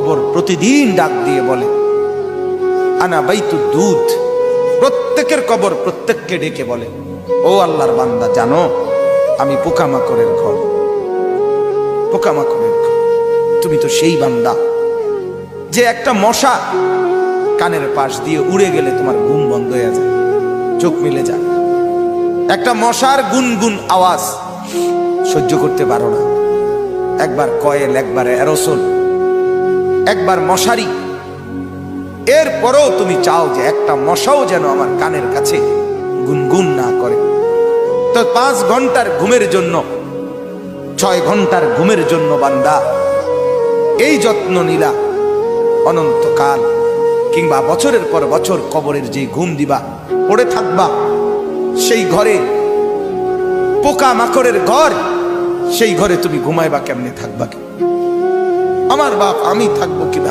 কবর প্রতিদিন ডাক দিয়ে বলে আনা বাইতুদ দুধ। প্রত্যেকের কবর প্রত্যেককে ডেকে বলে, ও আল্লাহর বান্দা, জানো আমি পোকামাকড়ের ঘর, পোকামাকড়ের ঘর। তুমি তো সেই বান্দা যে একটা মশা কানের পাশ দিয়ে উড়ে গেলে তোমার ঘুম বন্ধ হয়ে যায়, চোখ মিলে যায়। একটা মশার গুনগুন আওয়াজ সহ্য করতে পারো না। একবার কয়েল, একবার অ্যারোসল, একবার মশারি, এরপরেও তুমি চাও যে একটা মশাও যেন আমার কানের কাছে গুনগুন না করে। তো 5 ঘন্টার ঘুমের জন্য, 6 ঘন্টার ঘুমের জন্য বান্দা এই যত্ন নিলা, অনন্তকাল কিংবা বছরের পর বছর কবরের যে ঘুম দিবা, পড়ে থাকবা সেই ঘরে, পোকা মাকড়ের ঘর, সেই ঘরে তুমি ঘুমাইবা কেমনে, থাকবা কি? আমার বাপ, আমি থাকবো কিভাবে?